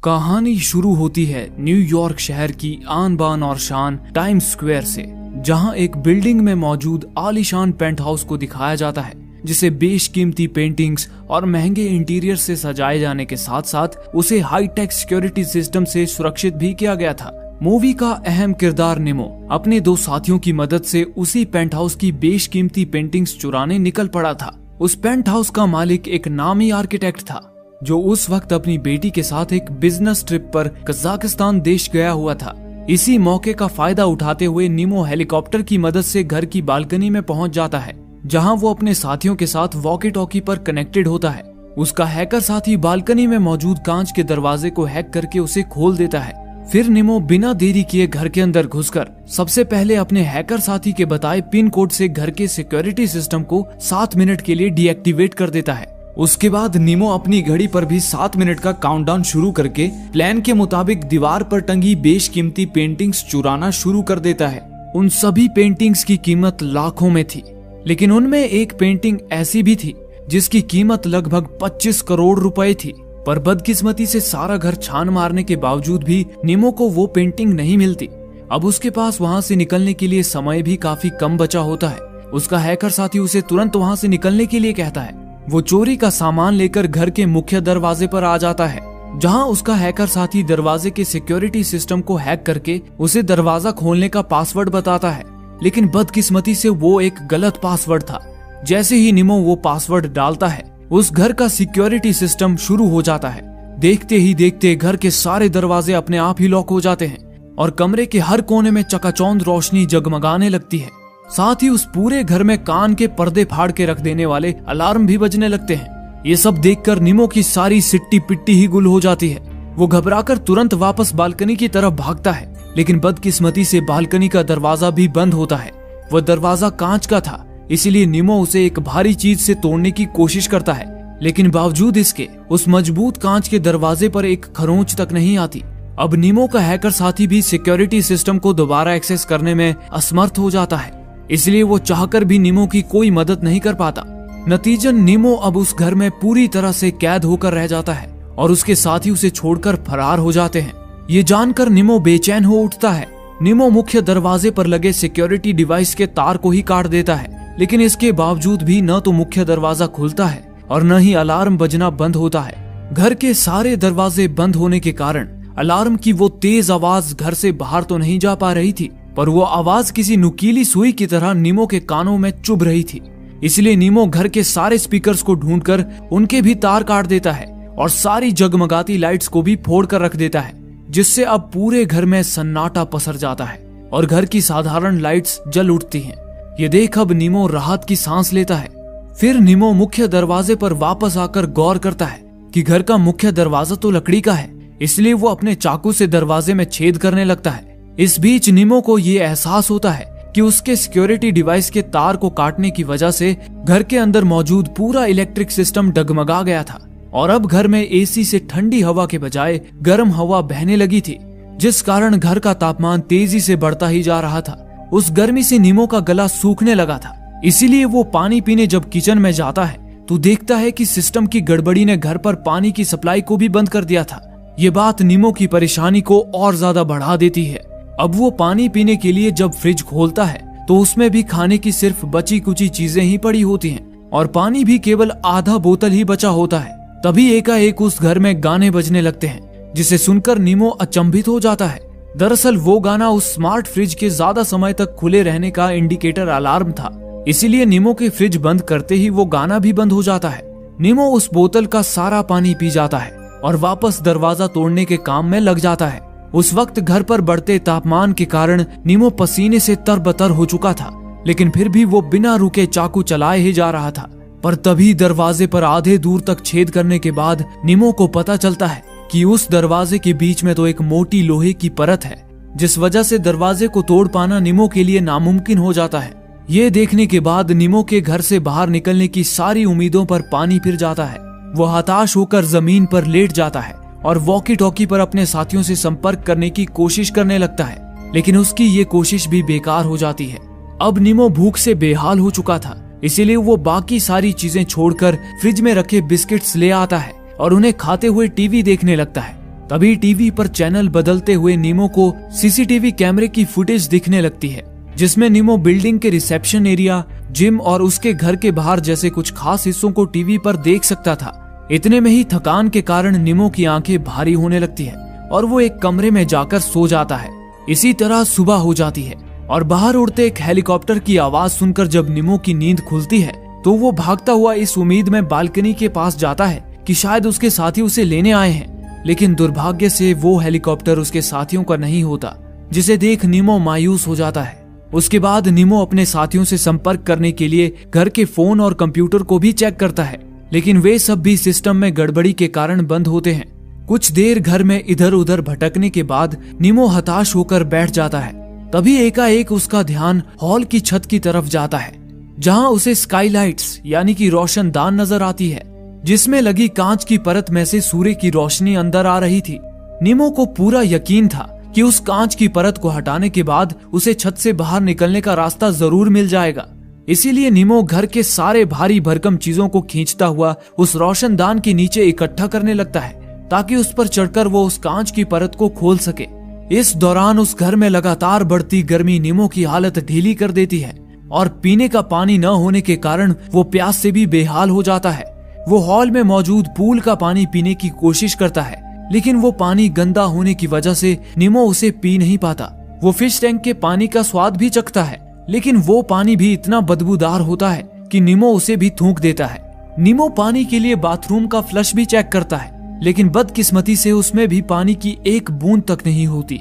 कहानी शुरू होती है न्यूयॉर्क शहर की आन बान और शान टाइम्स स्क्वायर से, जहां एक बिल्डिंग में मौजूद आलीशान पेंट हाउस को दिखाया जाता है, जिसे बेशकीमती पेंटिंग्स और महंगे इंटीरियर से सजाए जाने के साथ साथ उसे हाईटेक सिक्योरिटी सिस्टम से सुरक्षित भी किया गया था। मूवी का अहम किरदार निमो अपने दो साथियों की मदद से उसी पेंट हाउस की बेशकीमती पेंटिंग्स चुराने निकल पड़ा था। उस पेंट हाउस का मालिक एक नामी आर्किटेक्ट था, जो उस वक्त अपनी बेटी के साथ एक बिजनेस ट्रिप पर कजाकिस्तान देश गया हुआ था। इसी मौके का फायदा उठाते हुए निमो हेलीकॉप्टर की मदद से घर की बालकनी में पहुंच जाता है, जहां वो अपने साथियों के साथ वॉकी टॉकी पर कनेक्टेड होता है। उसका हैकर साथी बालकनी में मौजूद कांच के दरवाजे को हैक करके उसे खोल देता है। फिर निमो बिना देरी किए घर के अंदर घुसकर सबसे पहले अपने हैकर साथी के बताए पिन कोड से घर के सिक्योरिटी सिस्टम को 7 मिनट के लिए डीएक्टिवेट कर देता है। उसके बाद निमो अपनी घड़ी पर भी 7 मिनट का काउंटडाउन शुरू करके प्लान के मुताबिक दीवार पर टंगी बेशकीमती पेंटिंग्स चुराना शुरू कर देता है। उन सभी पेंटिंग्स की कीमत लाखों में थी, लेकिन उनमें एक पेंटिंग ऐसी भी थी जिसकी कीमत लगभग 25 करोड़ रुपए थी। पर बदकिस्मती से सारा घर छान मारने के बावजूद भी निमो को वो पेंटिंग नहीं मिलती। अब उसके पास वहां से निकलने के लिए समय भी काफी कम बचा होता है। उसका हैकर साथी उसे तुरंत वहां से निकलने के लिए कहता है। वो चोरी का सामान लेकर घर के मुख्य दरवाजे पर आ जाता है, जहां उसका हैकर साथी दरवाजे के सिक्योरिटी सिस्टम को हैक करके उसे दरवाजा खोलने का पासवर्ड बताता है। लेकिन बदकिस्मती से वो एक गलत पासवर्ड था। जैसे ही निमो वो पासवर्ड डालता है, उस घर का सिक्योरिटी सिस्टम शुरू हो जाता है। देखते ही देखते घर के सारे दरवाजे अपने आप ही लॉक हो जाते हैं और कमरे के हर कोने में चकाचौंध रोशनी जगमगाने लगती है। साथ ही उस पूरे घर में कान के पर्दे फाड़ के रख देने वाले अलार्म भी बजने लगते हैं। ये सब देखकर निमो की सारी सिट्टी पिट्टी ही गुल हो जाती है। वो घबराकर तुरंत वापस बालकनी की तरफ भागता है, लेकिन बदकिस्मती से बालकनी का दरवाजा भी बंद होता है। वह दरवाजा कांच का था, इसीलिए निमो उसे एक भारी चीज से तोड़ने की कोशिश करता है, लेकिन बावजूद इसके उस मजबूत कांच के दरवाजे पर एक खरोंच तक नहीं आती। अब निमो का हैकर साथी भी सिक्योरिटी सिस्टम को दोबारा एक्सेस करने में असमर्थ हो जाता है, इसलिए वो चाहकर भी निमो की कोई मदद नहीं कर पाता। नतीजन निमो अब उस घर में पूरी तरह से कैद होकर रह जाता है और उसके साथी उसे छोड़कर फरार हो जाते हैं। ये जानकर निमो बेचैन हो उठता है। निमो मुख्य दरवाजे पर लगे सिक्योरिटी डिवाइस के तार को ही काट देता है, लेकिन इसके बावजूद भी न तो मुख्य दरवाजा खुलता है और न ही अलार्म बजना बंद होता है। घर के सारे दरवाजे बंद होने के कारण अलार्म की वो तेज आवाज घर से बाहर तो नहीं जा पा रही थी, पर वो आवाज किसी नुकीली सुई की तरह निमो के कानों में चुभ रही थी। इसलिए निमो घर के सारे स्पीकर्स को ढूंढकर उनके भी तार काट देता है और सारी जगमगाती लाइट्स को भी फोड़ कर रख देता है, जिससे अब पूरे घर में सन्नाटा पसर जाता है और घर की साधारण लाइट्स जल उठती हैं। ये देख अब निमो राहत की सांस लेता है। फिर निमो मुख्य दरवाजे पर वापस आकर गौर करता है कि घर का मुख्य दरवाजा तो लकड़ी का है, इसलिए वो अपने चाकू से दरवाजे में छेद करने लगता है। इस बीच निमो को ये एहसास होता है कि उसके सिक्योरिटी डिवाइस के तार को काटने की वजह से घर के अंदर मौजूद पूरा इलेक्ट्रिक सिस्टम डगमगा गया था और अब घर में एसी से ठंडी हवा के बजाय गर्म हवा बहने लगी थी, जिस कारण घर का तापमान तेजी से बढ़ता ही जा रहा था। उस गर्मी से निमो का गला सूखने लगा था, इसीलिए वो पानी पीने जब किचन में जाता है तो देखता है कि सिस्टम की गड़बड़ी ने घर पर पानी की सप्लाई को भी बंद कर दिया था। ये बात निमो की परेशानी को और ज्यादा बढ़ा देती है। अब वो पानी पीने के लिए जब फ्रिज खोलता है तो उसमें भी खाने की सिर्फ बची कुची चीजें ही पड़ी होती हैं और पानी भी केवल आधा बोतल ही बचा होता है। तभी एकाएक उस घर में गाने बजने लगते हैं, जिसे सुनकर निमो अचंभित हो जाता है। दरअसल वो गाना उस स्मार्ट फ्रिज के ज्यादा समय तक खुले रहने का इंडिकेटर अलार्म था, इसीलिए निमो के फ्रिज बंद करते ही वो गाना भी बंद हो जाता है। निमो उस बोतल का सारा पानी पी जाता है और वापस दरवाजा तोड़ने के काम में लग जाता है। उस वक्त घर पर बढ़ते तापमान के कारण निमो पसीने से तरबतर हो चुका था, लेकिन फिर भी वो बिना रुके चाकू चलाए ही जा रहा था। पर तभी दरवाजे पर आधे दूर तक छेद करने के बाद निमो को पता चलता है कि उस दरवाजे के बीच में तो एक मोटी लोहे की परत है, जिस वजह से दरवाजे को तोड़ पाना निमो के लिए नामुमकिन हो जाता है। ये देखने के बाद निमो के घर से बाहर निकलने की सारी उम्मीदों पर पानी फिर जाता है। वो हताश होकर जमीन पर लेट जाता है और वॉकी टॉकी पर अपने साथियों से संपर्क करने की कोशिश करने लगता है, लेकिन उसकी ये कोशिश भी बेकार हो जाती है। अब निमो भूख से बेहाल हो चुका था, इसीलिए वो बाकी सारी चीजें छोड़कर फ्रिज में रखे बिस्किट्स ले आता है और उन्हें खाते हुए टीवी देखने लगता है। तभी टीवी पर चैनल बदलते हुए नीमो को सीसीटीवी कैमरे की फुटेज दिखने लगती है, जिसमें नीमो बिल्डिंग के रिसेप्शन एरिया, जिम और उसके घर के बाहर जैसे कुछ खास हिस्सों को टीवी पर देख सकता था। इतने में ही थकान के कारण नीमो की आंखें भारी होने लगती है और वो एक कमरे में जाकर सो जाता है। इसी तरह सुबह हो जाती है और बाहर उड़ते एक हेलीकॉप्टर की आवाज सुनकर जब नीमो की नींद खुलती है तो वो भागता हुआ इस उम्मीद में बालकनी के पास जाता है कि शायद उसके साथी उसे लेने आए हैं, लेकिन दुर्भाग्य से वो हेलीकॉप्टर उसके साथियों का नहीं होता, जिसे देख नीमो मायूस हो जाता है। उसके बाद नीमो अपने साथियों से संपर्क करने के लिए घर के फोन और कंप्यूटर को भी चेक करता है, लेकिन वे सब भी सिस्टम में गड़बड़ी के कारण बंद होते हैं। कुछ देर घर में इधर उधर भटकने के बाद नीमो हताश होकर बैठ जाता है। तभी एकाएक उसका ध्यान हॉल की छत की तरफ जाता है, जहां उसे स्काईलाइट्स यानी कि रोशनदान नजर आती है, जिसमें लगी कांच की परत में से सूर्य की रोशनी अंदर आ रही थी। नीमो को पूरा यकीन था कि उस कांच की परत को हटाने के बाद उसे छत से बाहर निकलने का रास्ता जरूर मिल जाएगा। इसीलिए नीमो घर के सारे भारी भरकम चीजों को खींचता हुआ उस रोशनदान के नीचे इकट्ठा करने लगता है, ताकि उस पर चढ़कर वो उस कांच की परत को खोल सके। इस दौरान उस घर में लगातार बढ़ती गर्मी नीमो की हालत ढीली कर देती है और पीने का पानी न होने के कारण वो प्यास से भी बेहाल हो जाता है। वो हॉल में मौजूद पूल का पानी पीने की कोशिश करता है, लेकिन वो पानी गंदा होने की वजह से नीमो उसे पी नहीं पाता। वो फिश टैंक के पानी का स्वाद भी चखता है, लेकिन वो पानी भी इतना बदबूदार होता है कि नीमो उसे भी थूक देता है। नीमो पानी के लिए बाथरूम का फ्लश भी चेक करता है, लेकिन बदकिस्मती से उसमें भी पानी की एक बूंद तक नहीं होती।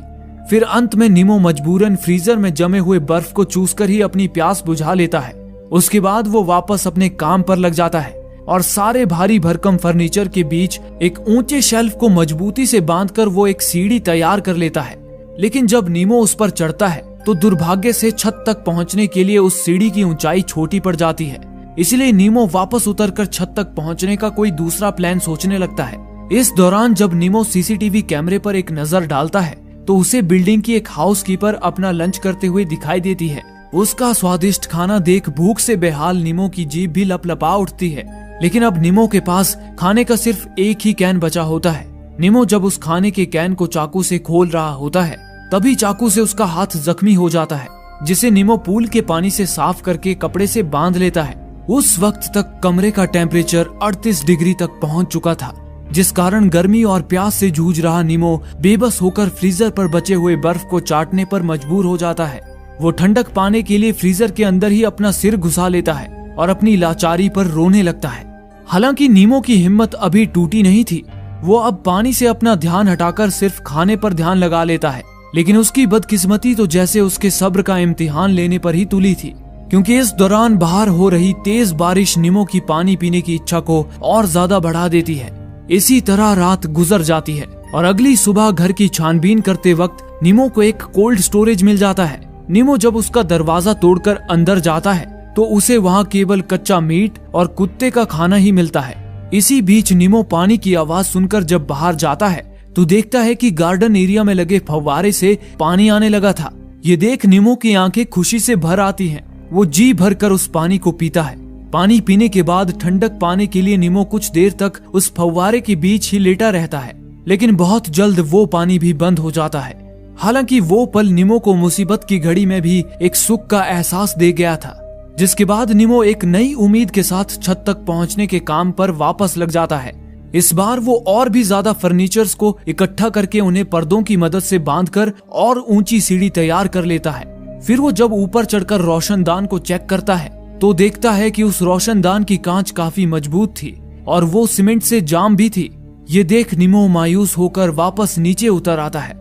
फिर अंत में नीमो मजबूरन फ्रीजर में जमे हुए बर्फ को चूसकर ही अपनी प्यास बुझा लेता है। उसके बाद वो वापस अपने काम पर लग जाता है और सारे भारी भरकम फर्नीचर के बीच एक ऊंचे शेल्फ को मजबूती से बांधकर वो एक सीढ़ी तैयार कर लेता है। लेकिन जब नीमो उस पर चढ़ता है तो दुर्भाग्य से छत तक पहुंचने के लिए उस सीढ़ी की ऊंचाई छोटी पड़ जाती है। इसलिए नीमो वापस उतरकर छत तक पहुंचने का कोई दूसरा प्लान सोचने लगता है। इस दौरान जब नीमो सीसीटीवी कैमरे पर एक नजर डालता है तो उसे बिल्डिंग की एक हाउसकीपर अपना लंच करते हुए दिखाई देती है। उसका स्वादिष्ट खाना देख भूख से बेहाल नीमो की जीभ भी लपलपा उठती है, लेकिन अब नीमो के पास खाने का सिर्फ एक ही कैन बचा होता है। नीमो जब उस खाने के कैन को चाकू से खोल रहा होता है, तभी चाकू से उसका हाथ जख्मी हो जाता है, जिसे नीमो पूल के पानी से साफ करके कपड़े से बांध लेता है। उस वक्त तक कमरे का टेम्परेचर 38 डिग्री तक पहुंच चुका था, जिस कारण गर्मी और प्यास से जूझ रहा नीमो बेबस होकर फ्रीजर पर बचे हुए बर्फ को चाटने पर मजबूर हो जाता है। वो ठंडक पाने के लिए फ्रीजर के अंदर ही अपना सिर घुसा लेता है और अपनी लाचारी पर रोने लगता है। हालांकि नीमो की हिम्मत अभी टूटी नहीं थी। वो अब पानी से अपना ध्यान हटाकर सिर्फ खाने पर ध्यान लगा लेता है, लेकिन उसकी बदकिस्मती तो जैसे उसके सब्र का इम्तिहान लेने पर ही तुली थी, क्योंकि इस दौरान बाहर हो रही तेज बारिश नीमो की पानी पीने की इच्छा को और ज्यादा बढ़ा देती है। इसी तरह रात गुजर जाती है और अगली सुबह घर की छानबीन करते वक्त नीमो को एक कोल्ड स्टोरेज मिल जाता है। नीमो जब उसका दरवाजा तोड़कर अंदर जाता है तो उसे वहाँ केवल कच्चा मीट और कुत्ते का खाना ही मिलता है। इसी बीच नीमो पानी की आवाज सुनकर जब बाहर जाता है तो देखता है कि गार्डन एरिया में लगे फव्वारे से पानी आने लगा था। ये देख नीमो की आंखें खुशी से भर आती हैं। वो जी भर कर उस पानी को पीता है। पानी पीने के बाद ठंडक पाने के लिए नीमो कुछ देर तक उस फव्वारे के बीच ही लेटा रहता है, लेकिन बहुत जल्द वो पानी भी बंद हो जाता है। हालांकि वो पल नीमो को मुसीबत की घड़ी में भी एक सुख का एहसास दे गया था, जिसके बाद नीमो एक नई उम्मीद के साथ छत तक पहुंचने के काम पर वापस लग जाता है। इस बार वो और भी ज्यादा फर्नीचर्स को इकट्ठा करके उन्हें पर्दों की मदद से बांधकर और ऊंची सीढ़ी तैयार कर लेता है। फिर वो जब ऊपर चढ़कर रोशनदान को चेक करता है तो देखता है कि उस रोशनदान की कांच काफी मजबूत थी और वो सीमेंट से जाम भी थी। ये देख नीमो मायूस होकर वापस नीचे उतर आता है।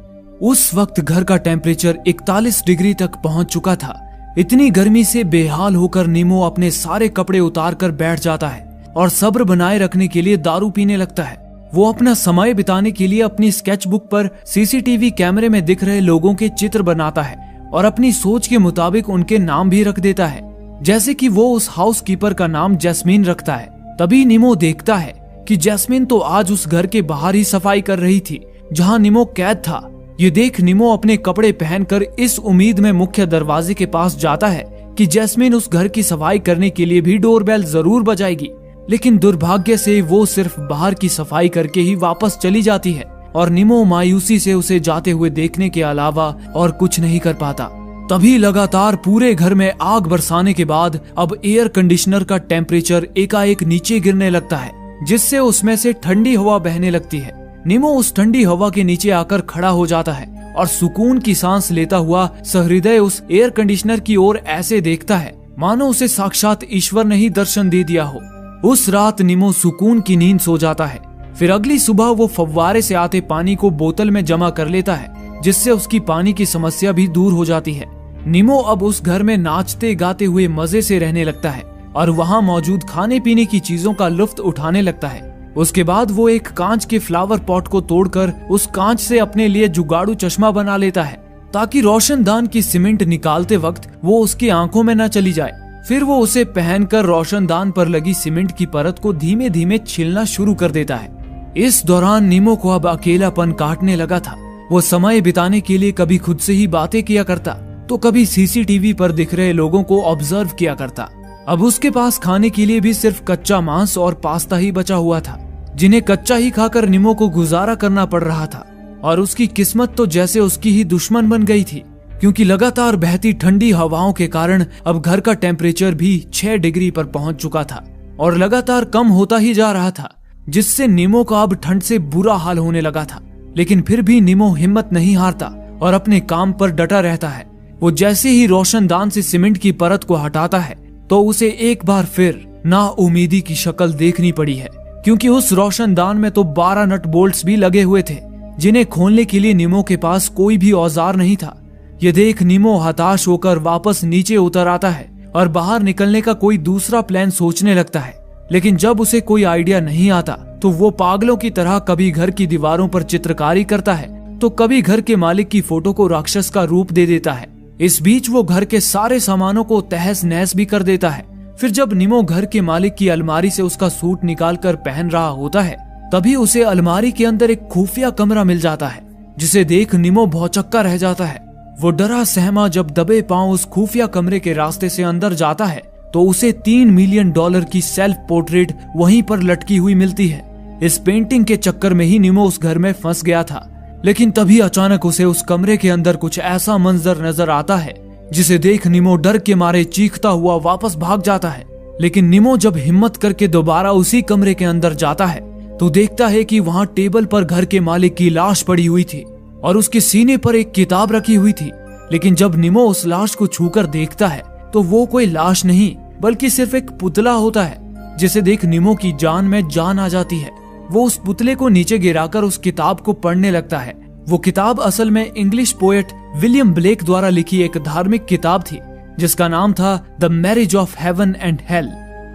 उस वक्त घर का टेम्परेचर 41 डिग्री तक पहुंच चुका था। इतनी गर्मी से बेहाल होकर नीमो अपने सारे कपड़े उतार कर बैठ जाता है और सब्र बनाए रखने के लिए दारू पीने लगता है। वो अपना समय बिताने के लिए अपनी स्केचबुक पर सीसीटीवी कैमरे में दिख रहे लोगों के चित्र बनाता है और अपनी सोच के मुताबिक उनके नाम भी रख देता है, जैसे कि वो उस हाउसकीपर का नाम जैस्मीन रखता है। तभी नीमो देखता है कि जैस्मीन तो आज उस घर के बाहर ही सफाई कर रही थी जहां नीमो कैद था। ये देख नीमो अपने कपड़े पहनकर इस उम्मीद में मुख्य दरवाजे के पास जाता है कि जैस्मीन उस घर की सफाई करने के लिए भी डोरबेल जरूर बजाएगी, लेकिन दुर्भाग्य से वो सिर्फ बाहर की सफाई करके ही वापस चली जाती है और निमो मायूसी से उसे जाते हुए देखने के अलावा और कुछ नहीं कर पाता। तभी लगातार पूरे घर में आग बरसाने के बाद अब एयर कंडीशनर का टेम्परेचर एकाएक नीचे गिरने लगता है, जिससे उसमें से ठंडी हवा बहने लगती है। निमो उस ठंडी हवा के नीचे आकर खड़ा हो जाता है और सुकून की सांस लेता हुआ सहृदय उस एयर कंडीशनर की ओर ऐसे देखता है मानो उसे साक्षात ईश्वर ने ही दर्शन दे दिया हो। उस रात निमो सुकून की नींद सो जाता है। फिर अगली सुबह वो फव्वारे से आते पानी को बोतल में जमा कर लेता है, जिससे उसकी पानी की समस्या भी दूर हो जाती है। निमो अब उस घर में नाचते गाते हुए मजे से रहने लगता है और वहाँ मौजूद खाने पीने की चीजों का लुत्फ उठाने लगता है। उसके बाद वो एक कांच के फ्लावर पॉट को तोड़कर उस कांच से अपने लिए जुगाड़ू चश्मा बना लेता है, ताकि रोशनदान की सीमेंट निकालते वक्त वो उसकी आंखों में न चली जाए। फिर वो उसे पहनकर रोशनदान पर लगी सीमेंट की परत को धीमे धीमे छीलना शुरू कर देता है। इस दौरान निमो को अब अकेलापन काटने लगा था। वो समय बिताने के लिए कभी खुद से ही बातें किया करता, तो कभी सीसीटीवी पर दिख रहे लोगों को ऑब्जर्व किया करता। अब उसके पास खाने के लिए भी सिर्फ कच्चा मांस और पास्ता ही बचा हुआ था, जिन्हें कच्चा ही खाकर निमो को गुजारा करना पड़ रहा था। और उसकी किस्मत तो जैसे उसकी ही दुश्मन बन गई थी, क्योंकि लगातार बहती ठंडी हवाओं के कारण अब घर का टेम्परेचर भी 6 डिग्री पर पहुंच चुका था और लगातार कम होता ही जा रहा था, जिससे निमो का अब ठंड से बुरा हाल होने लगा था। लेकिन फिर भी निमो हिम्मत नहीं हारता और अपने काम पर डटा रहता है। वो जैसे ही रोशनदान से सीमेंट की परत को हटाता है तो उसे एक बार फिर नाउमीदी की शक्ल देखनी पड़ी है, क्योंकि उस रोशनदान में तो 12 नट बोल्ट्स भी लगे हुए थे, जिन्हें खोलने के लिए निमो के पास कोई भी औजार नहीं था। ये देख निमो हताश होकर वापस नीचे उतर आता है और बाहर निकलने का कोई दूसरा प्लान सोचने लगता है। लेकिन जब उसे कोई आइडिया नहीं आता तो वो पागलों की तरह कभी घर की दीवारों पर चित्रकारी करता है तो कभी घर के मालिक की फोटो को राक्षस का रूप दे देता है। इस बीच वो घर के सारे सामानों को तहस नहस भी कर देता है। फिर जब निमो घर के मालिक की अलमारी से उसका सूट निकालकर पहन रहा होता है, तभी उसे अलमारी के अंदर एक खुफिया कमरा मिल जाता है, जिसे देख निमो भौचक्का रह जाता है। वो डरा सहमा जब दबे पांव उस खुफिया कमरे के रास्ते से अंदर जाता है तो उसे $3 मिलियन की सेल्फ पोर्ट्रेट वहीं पर लटकी हुई मिलती है। इस पेंटिंग के चक्कर में ही निमो उस घर में फंस गया था। लेकिन तभी अचानक उसे उस कमरे के अंदर कुछ ऐसा मंजर नजर आता है जिसे देख निमो डर के मारे चीखता हुआ वापस भाग जाता है। लेकिन निमो जब हिम्मत करके दोबारा उसी कमरे के अंदर जाता है तो देखता है कि वहाँ टेबल पर घर के मालिक की लाश पड़ी हुई थी और उसके सीने पर एक किताब रखी हुई थी। लेकिन जब निमो उस लाश को छूकर देखता है तो वो कोई लाश नहीं बल्कि सिर्फ एक पुतला होता है, जिसे देख निमो की जान में जान आ जाती है। वो उस पुतले को नीचे गिराकर उस किताब को पढ़ने लगता है। वो किताब असल में इंग्लिश पोएट विलियम ब्लेक द्वारा लिखी एक धार्मिक किताब थी, जिसका नाम था the marriage of heaven and hell.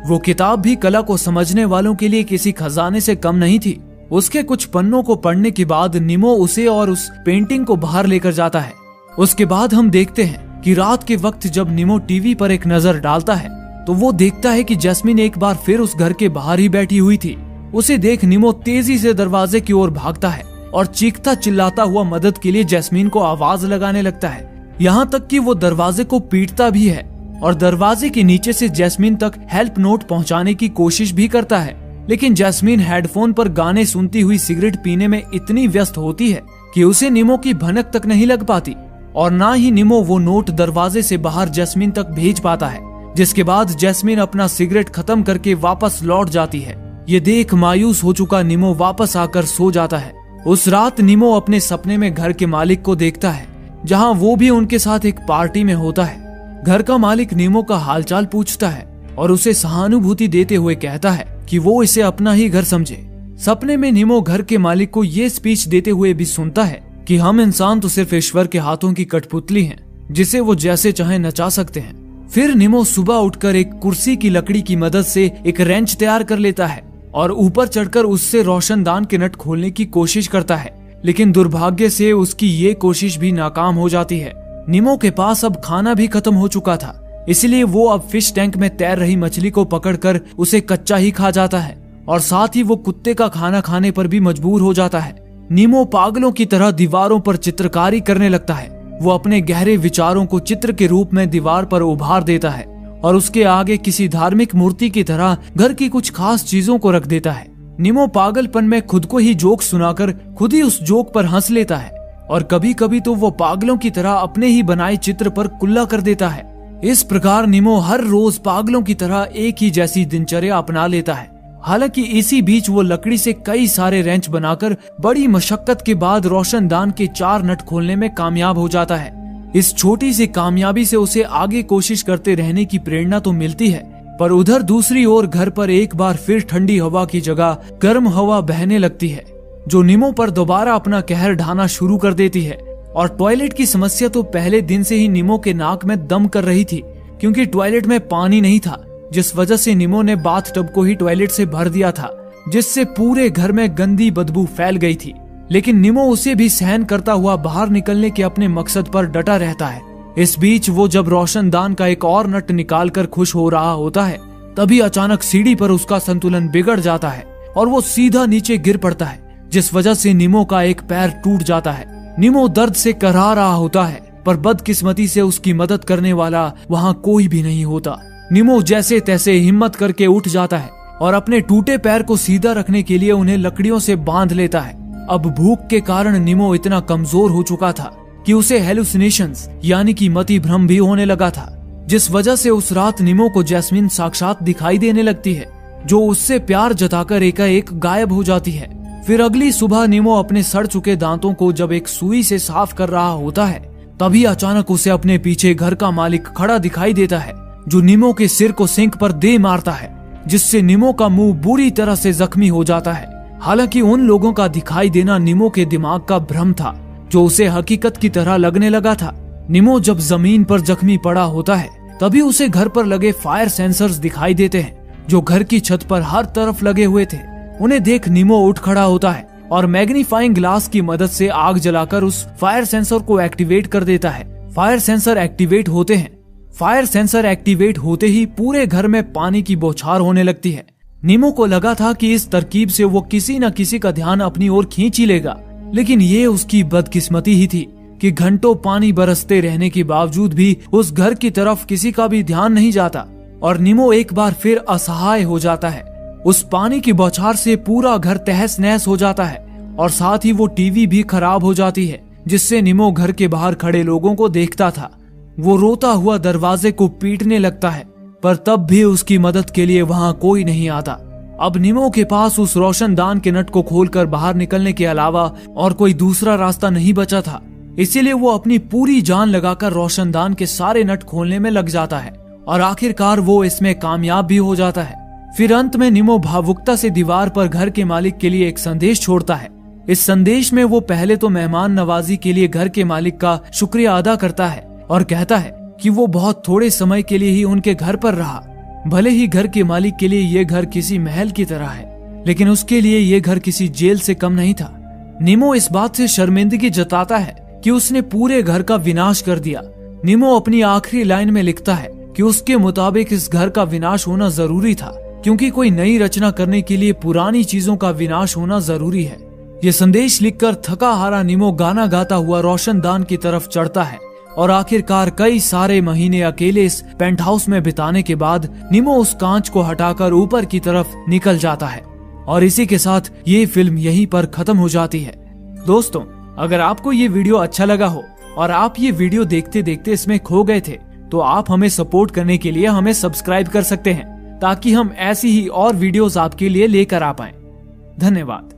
वो किताब भी कला को समझने वालों के लिए किसी खजाने से कम नहीं थी। उसके कुछ पन्नों को पढ़ने के बाद निमो उसे और उस पेंटिंग को बाहर लेकर जाता है। उसके बाद हम देखते हैं कि रात के वक्त जब निमो टीवी पर एक नजर डालता है तो वो देखता है कि जैस्मिन एक बार फिर उस घर के बाहर ही बैठी हुई थी। उसे देख निमो तेजी से दरवाजे की ओर भागता है और चीखता चिल्लाता हुआ मदद के लिए जैस्मिन को आवाज लगाने लगता है। यहाँ तक कि वो दरवाजे को पीटता भी है और दरवाजे के नीचे से जैस्मिन तक हेल्प नोट पहुँचाने की कोशिश भी करता है। लेकिन जैस्मिन हेडफोन पर गाने सुनती हुई सिगरेट पीने में इतनी व्यस्त होती है कि उसे निमो की भनक तक नहीं लग पाती और ना ही निमो वो नोट दरवाजे से बाहर जैस्मिन तक भेज पाता है। जिसके बाद जैस्मिन अपना सिगरेट खत्म करके वापस लौट जाती है। ये देख मायूस हो चुका निमो वापस आकर सो जाता है। उस रात निमो अपने सपने में घर के मालिक को देखता है, जहां वो भी उनके साथ एक पार्टी में होता है। घर का मालिक निमो का हालचाल पूछता है और उसे सहानुभूति देते हुए कहता है कि वो इसे अपना ही घर समझे। सपने में निमो घर के मालिक को ये स्पीच देते हुए भी सुनता है कि हम इंसान तो सिर्फ ईश्वर के हाथों की कठपुतली हैं, जिसे वो जैसे चाहे नचा सकते हैं। फिर निमो सुबह उठकर एक कुर्सी की लकड़ी की मदद से एक रेंच तैयार कर लेता है और ऊपर चढ़कर उससे रोशनदान के नट खोलने की कोशिश करता है। लेकिन दुर्भाग्य से उसकी ये कोशिश भी नाकाम हो जाती है। निमो के पास अब खाना भी खत्म हो चुका था, इसलिए वो अब फिश टैंक में तैर रही मछली को पकड़कर उसे कच्चा ही खा जाता है और साथ ही वो कुत्ते का खाना खाने पर भी मजबूर हो जाता है। निमो पागलों की तरह दीवारों पर चित्रकारी करने लगता है। वो अपने गहरे विचारों को चित्र के रूप में दीवार पर उभार देता है और उसके आगे किसी धार्मिक मूर्ति की तरह घर की कुछ खास चीजों को रख देता है। निमो पागलपन में खुद को ही जोक सुनाकर खुद ही उस जोक पर हंस लेता है और कभी कभी तो वो पागलों की तरह अपने ही बनाए चित्र पर कुल्ला कर देता है। इस प्रकार निमो हर रोज पागलों की तरह एक ही जैसी दिनचर्या अपना लेता है। हालांकि इसी बीच वो लकड़ी से कई सारे रेंच बनाकर बड़ी मशक्कत के बाद रोशनदान के 4 नट खोलने में कामयाब हो जाता है। इस छोटी सी कामयाबी से उसे आगे कोशिश करते रहने की प्रेरणा तो मिलती है, पर उधर दूसरी ओर घर पर एक बार फिर ठंडी हवा की जगह गर्म हवा बहने लगती है, जो निमो पर दोबारा अपना कहर ढाना शुरू कर देती है। और टॉयलेट की समस्या तो पहले दिन से ही निमो के नाक में दम कर रही थी, क्योंकि टॉयलेट में पानी नहीं था, जिस वजह से निमो ने बाथटब को ही टॉयलेट से भर दिया था, जिससे पूरे घर में गंदी बदबू फैल गई थी। लेकिन निमो उसे भी सहन करता हुआ बाहर निकलने के अपने मकसद पर डटा रहता है। इस बीच वो जब रोशनदान का एक और नट निकालकर खुश हो रहा होता है, तभी अचानक सीढ़ी पर उसका संतुलन बिगड़ जाता है और वो सीधा नीचे गिर पड़ता है, जिस वजह से निमो का एक पैर टूट जाता है। निमो दर्द से कराह रहा होता है, पर बदकिस्मती से उसकी मदद करने वाला वहाँ कोई भी नहीं होता। निमो जैसे तैसे हिम्मत करके उठ जाता है और अपने टूटे पैर को सीधा रखने के लिए उन्हें लकड़ियों से बांध लेता है। अब भूख के कारण निमो इतना कमजोर हो चुका था कि उसे हेलुसिनेशंस यानी कि मति भ्रम भी होने लगा था, जिस वजह से उस रात निमो को जैस्मिन साक्षात दिखाई देने लगती है, जो उससे प्यार जताकर एकाएक गायब हो जाती है। फिर अगली सुबह निमो अपने सड़ चुके दांतों को जब एक सुई से साफ कर रहा होता है, तभी अचानक उसे अपने पीछे घर का मालिक खड़ा दिखाई देता है, जो निमो के सिर को सिंक पर दे मारता है, जिससे निमो का मुंह बुरी तरह से जख्मी हो जाता है। हालांकि उन लोगों का दिखाई देना निमो के दिमाग का भ्रम था, जो उसे हकीकत की तरह लगने लगा था। निमो जब जमीन पर जख्मी पड़ा होता है, तभी उसे घर पर लगे फायर सेंसर्स दिखाई देते हैं, जो घर की छत पर हर तरफ लगे हुए थे। उन्हें देख निमो उठ खड़ा होता है और मैग्नीफाइंग ग्लास की मदद से आग जलाकर उस फायर सेंसर को एक्टिवेट कर देता है। फायर सेंसर एक्टिवेट होते हैं। फायर सेंसर एक्टिवेट होते ही पूरे घर में पानी की बौछार होने लगती है। निमो को लगा था कि इस तरकीब से वो किसी न किसी का ध्यान अपनी ओर खींच ही लेगा, लेकिन ये उसकी बदकिस्मती ही थी कि घंटों पानी बरसते रहने के बावजूद भी उस घर की तरफ किसी का भी ध्यान नहीं जाता और निमो एक बार फिर असहाय हो जाता है। उस पानी की बौछार से पूरा घर तहस नहस हो जाता है और साथ ही वो टीवी भी खराब हो जाती है, जिससे निमो घर के बाहर खड़े लोगों को देखता था। वो रोता हुआ दरवाजे को पीटने लगता है, पर तब भी उसकी मदद के लिए वहाँ कोई नहीं आता। अब निमो के पास उस रोशनदान के नट को खोलकर बाहर निकलने के अलावा और कोई दूसरा रास्ता नहीं बचा था, इसीलिए वो अपनी पूरी जान लगाकर रोशनदान के सारे नट खोलने में लग जाता है और आखिरकार वो इसमें कामयाब भी हो जाता है। फिर अंत में निमो भावुकता से दीवार पर घर के मालिक के लिए एक संदेश छोड़ता है। इस संदेश में वो पहले तो मेहमान नवाजी के लिए घर के मालिक का शुक्रिया अदा करता है और कहता है कि वो बहुत थोड़े समय के लिए ही उनके घर पर रहा। भले ही घर के मालिक के लिए ये घर किसी महल की तरह है, लेकिन उसके लिए ये घर किसी जेल से कम नहीं था। निमो इस बात से शर्मिंदगी जताता है कि उसने पूरे घर का विनाश कर दिया। निमो अपनी आखिरी लाइन में लिखता है कि उसके मुताबिक इस घर का विनाश होना जरूरी था, क्योंकि कोई नई रचना करने के लिए पुरानी चीजों का विनाश होना जरूरी है। ये संदेश लिखकर थका हारा निमो गाना गाता हुआ रोशनदान की तरफ चढ़ता है और आखिरकार कई सारे महीने अकेले इस पेंट हाउस में बिताने के बाद निमो उस कांच को हटाकर ऊपर की तरफ निकल जाता है। और इसी के साथ ये फिल्म यहीं पर खत्म हो जाती है। दोस्तों, अगर आपको ये वीडियो अच्छा लगा हो और आप ये वीडियो देखते देखते इसमें खो गए थे, तो आप हमें सपोर्ट करने के लिए हमें सब्सक्राइब कर सकते हैं, ताकि हम ऐसी ही और वीडियोस आपके लिए लेकर आ पाएं। धन्यवाद।